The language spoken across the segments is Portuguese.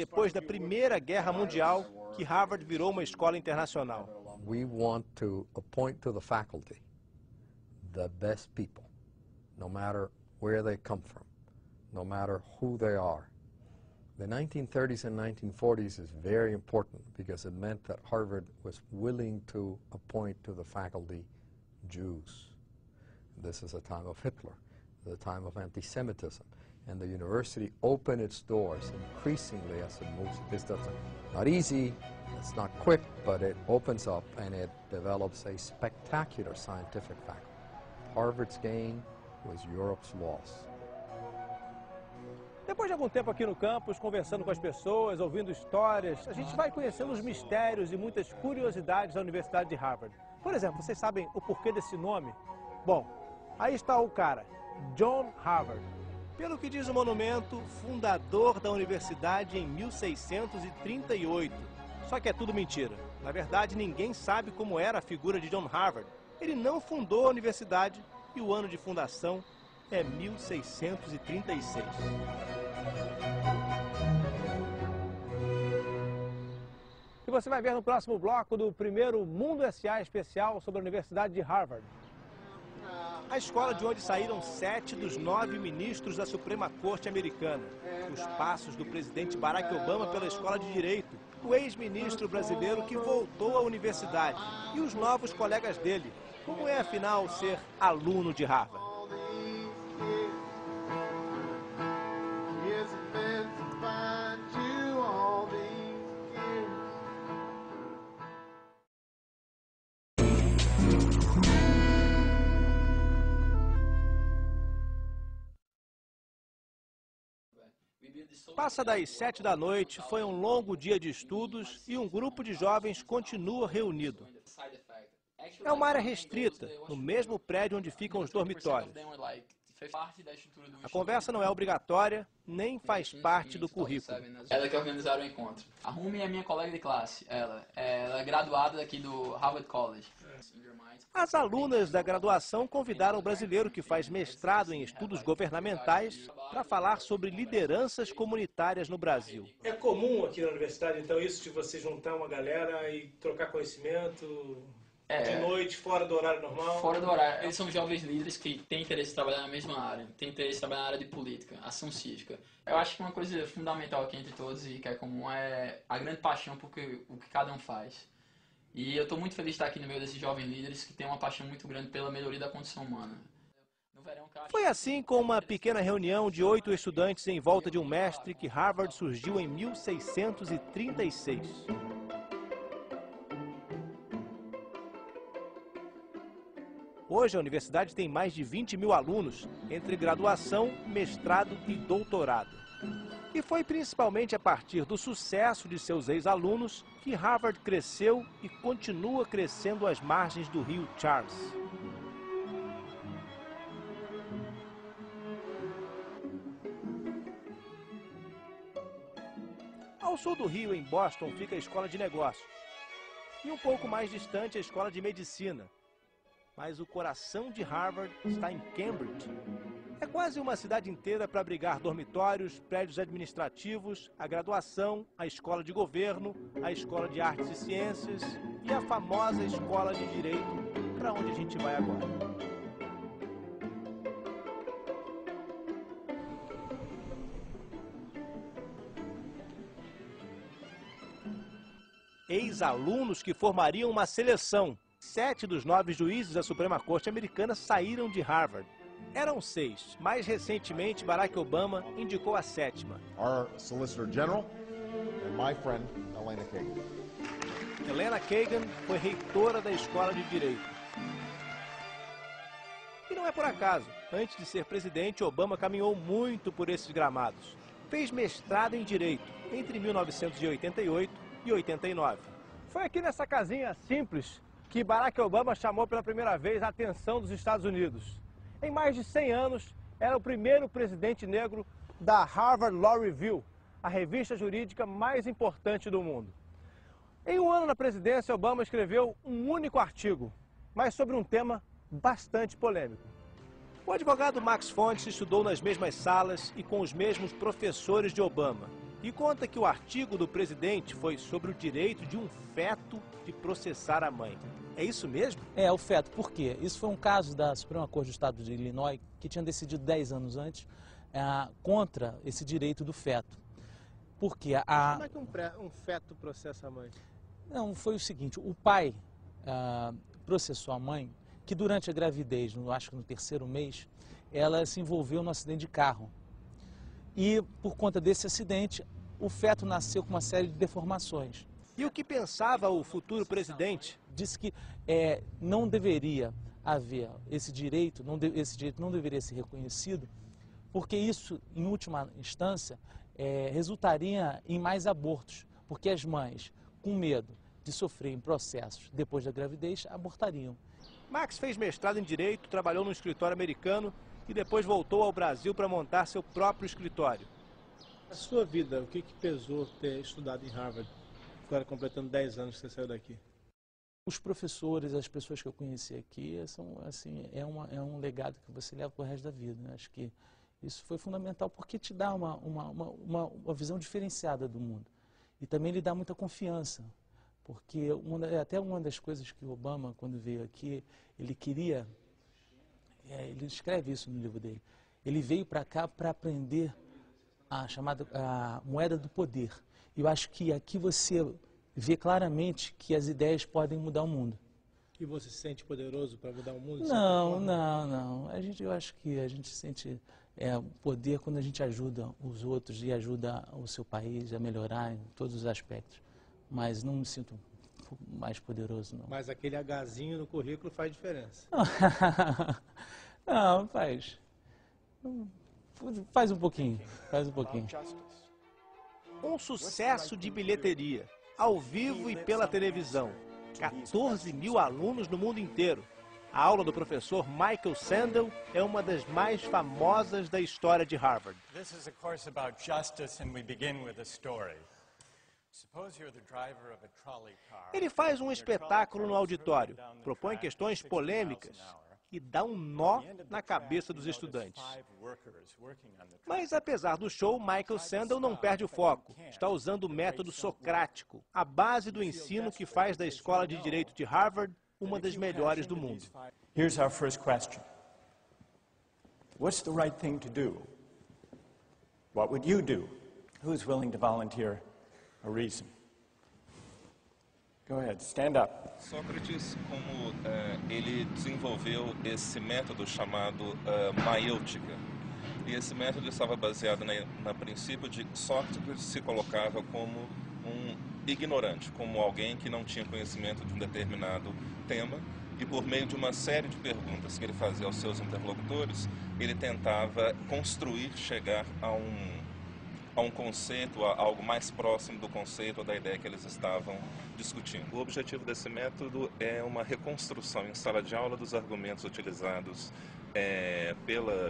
depois da Primeira Guerra Mundial que Harvard virou uma escola internacional. We want to appoint to the faculty the best people, no matter where they come from, no matter who they are. The 1930s and 1940s is very important because it meant that Harvard was willing to appoint to the faculty Jews. This is a time of Hitler, the time of anti-Semitism, and the university opened its doors increasingly as it moves. This doesn't, not easy, it's not quick, but it opens up and it develops a spectacular scientific faculty. Harvard's gain was Europe's loss. Depois de algum tempo aqui no campus, conversando com as pessoas, ouvindo histórias, a gente vai conhecendo os mistérios e muitas curiosidades da Universidade de Harvard. Por exemplo, vocês sabem o porquê desse nome? Bom, aí está o cara, John Harvard. Pelo que diz o monumento, fundador da universidade em 1638. Só que é tudo mentira. Na verdade, ninguém sabe como era a figura de John Harvard. Ele não fundou a universidade e o ano de fundação é 1636. E você vai ver no próximo bloco do primeiro Mundo S.A. especial sobre a Universidade de Harvard. A escola de onde saíram 7 dos 9 ministros da Suprema Corte americana. Os passos do presidente Barack Obama pela Escola de Direito, o ex-ministro brasileiro que voltou à universidade e os novos colegas dele. Como é, afinal, ser aluno de Harvard? Passa das 7 da noite, foi um longo dia de estudos e um grupo de jovens continua reunido. É uma área restrita, no mesmo prédio onde ficam os dormitórios. A conversa não é obrigatória, nem faz parte do currículo. Ela que organizaram o encontro. A Rumi é minha colega de classe, ela é graduada aqui do Harvard College. As alunas da graduação convidaram o brasileiro que faz mestrado em estudos governamentais para falar sobre lideranças comunitárias no Brasil. É comum aqui na universidade, então, isso de você juntar uma galera e trocar conhecimento de noite, fora do horário normal? Fora do horário. Eles são jovens líderes que têm interesse em trabalhar na mesma área, têm interesse em trabalhar na área de política, ação cívica. Eu acho que uma coisa fundamental aqui entre todos e que é comum é a grande paixão por o que cada um faz. E eu estou muito feliz de estar aqui no meio desses jovens líderes que têm uma paixão muito grande pela melhoria da condição humana. Foi assim, com uma pequena reunião de 8 estudantes em volta de um mestre, que Harvard surgiu em 1636. Hoje, a universidade tem mais de 20 mil alunos, entre graduação, mestrado e doutorado. E foi principalmente a partir do sucesso de seus ex-alunos que Harvard cresceu e continua crescendo às margens do rio Charles. Ao sul do rio, em Boston, fica a Escola de Negócios. E um pouco mais distante, a Escola de Medicina. Mas o coração de Harvard está em Cambridge. É quase uma cidade inteira para abrigar dormitórios, prédios administrativos, a graduação, a escola de governo, a escola de artes e ciências e a famosa escola de direito, para onde a gente vai agora. Ex-alunos que formariam uma seleção. 7 dos 9 juízes da Suprema Corte americana saíram de Harvard. Eram 6. Mais recentemente, Barack Obama indicou a 7ª. Our Solicitor General and my friend, Elena Kagan. Elena Kagan foi reitora da Escola de Direito. E não é por acaso. Antes de ser presidente, Obama caminhou muito por esses gramados. Fez mestrado em Direito entre 1988 e 89. Foi aqui nessa casinha simples que Barack Obama chamou pela primeira vez a atenção dos Estados Unidos. Em mais de 100 anos, era o primeiro presidente negro da Harvard Law Review, a revista jurídica mais importante do mundo. Em um ano na presidência, Obama escreveu um único artigo, mas sobre um tema bastante polêmico. O advogado Max Fontes estudou nas mesmas salas e com os mesmos professores de Obama. e conta que o artigo do presidente foi sobre o direito de um feto de processar a mãe. É isso mesmo? É, o feto. Por quê? Isso foi um caso da Suprema Corte do Estado de Illinois, que tinha decidido 10 anos antes contra esse direito do feto. Porque Como é que um feto processa a mãe? Não, foi o seguinte, o pai processou a mãe, que durante a gravidez, acho que no 3º mês, ela se envolveu num acidente de carro. E, por conta desse acidente, o feto nasceu com uma série de deformações. E o que pensava o futuro presidente? Disse que não deveria haver esse direito não deveria ser reconhecido, porque isso, em última instância, resultaria em mais abortos, porque as mães, com medo de sofrerem processos depois da gravidez, abortariam. Max fez mestrado em Direito, trabalhou num escritório americano e depois voltou ao Brasil para montar seu próprio escritório. A sua vida, o que pesou ter estudado em Harvard, agora completando 10 anos que você saiu daqui? Os professores, as pessoas que eu conheci aqui, é um legado que você leva para o resto da vida, né? Acho que isso foi fundamental porque te dá uma visão diferenciada do mundo. E também lhe dá muita confiança, porque até uma das coisas que o Obama, quando veio aqui, ele queria, ele escreve isso no livro dele, ele veio para cá para aprender a moeda do poder. Eu acho que aqui você vê claramente que as ideias podem mudar o mundo. E você se sente poderoso para mudar o mundo? Não. Eu acho que a gente sente poder quando a gente ajuda os outros e ajuda o seu país a melhorar em todos os aspectos. Mas não me sinto mais poderoso, não. Mas aquele Hzinho no currículo faz diferença. Não, faz. Faz um pouquinho. Um sucesso de bilheteria, ao vivo e pela televisão. 14 mil alunos no mundo inteiro. A aula do professor Michael Sandel é uma das mais famosas da história de Harvard. This is a course about justice and we begin with a story. Suppose you're the driver of a trolley car. Ele faz um espetáculo no auditório, propõe questões polêmicas e dá um nó na cabeça dos estudantes. Mas apesar do show, Michael Sandel não perde o foco. Está usando o método socrático, a base do ensino que faz da Escola de Direito de Harvard uma das melhores do mundo. Here's our first question. What's the right thing to do? What would you do? Who's willing to volunteer a reason? Go ahead, stand up. Sócrates, como ele desenvolveu esse método chamado maiêutica. E esse método estava baseado no princípio de que Sócrates se colocava como um ignorante, como alguém que não tinha conhecimento de um determinado tema, e por meio de uma série de perguntas que ele fazia aos seus interlocutores, ele tentava chegar a um conceito, a algo mais próximo do conceito ou da ideia que eles estavam discutindo. O objetivo desse método é uma reconstrução em sala de aula dos argumentos utilizados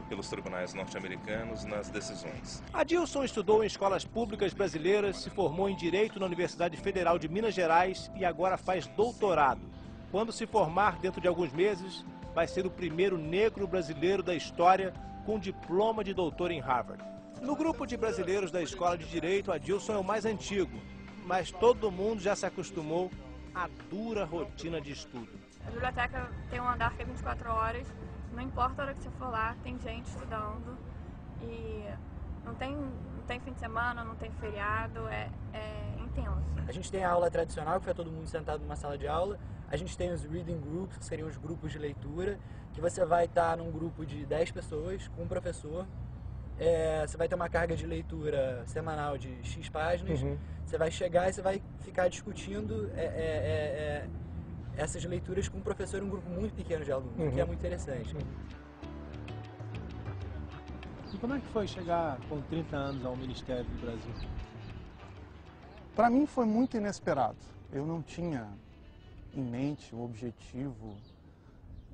pelos tribunais norte-americanos nas decisões. Adilson estudou em escolas públicas brasileiras, se formou em Direito na Universidade Federal de Minas Gerais e agora faz doutorado. Quando se formar dentro de alguns meses, vai ser o primeiro negro brasileiro da história com diploma de doutor em Harvard. No grupo de brasileiros da Escola de Direito, Adilson é o mais antigo, mas todo mundo já se acostumou à dura rotina de estudo. A biblioteca tem um andar que é 24 horas, não importa a hora que você for lá, tem gente estudando e não tem fim de semana, não tem feriado, é intenso. A gente tem a aula tradicional, que foi todo mundo sentado numa sala de aula. A gente tem os reading groups, que seriam os grupos de leitura, que você vai estar num grupo de 10 pessoas com um professor. Você vai ter uma carga de leitura semanal de X páginas. Você vai chegar e você vai ficar discutindo essas leituras com um professor em um grupo muito pequeno de alunos, o que é muito interessante. E como é que foi chegar com 30 anos ao Ministério do Brasil? Para mim foi muito inesperado. Eu não tinha em mente o objetivo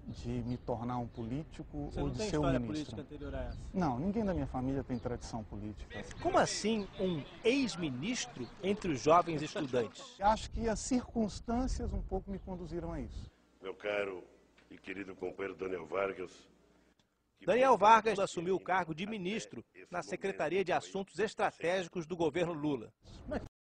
de me tornar um político ou de ser um ministro. Você não tem história política anterior a essa? Não, ninguém da minha família tem tradição política. Como assim um ex-ministro entre os jovens estudantes? Acho que as circunstâncias um pouco me conduziram a isso. Meu caro e querido companheiro Daniel Vargas, Daniel Vargas assumiu o cargo de ministro na Secretaria de Assuntos Estratégicos do governo Lula.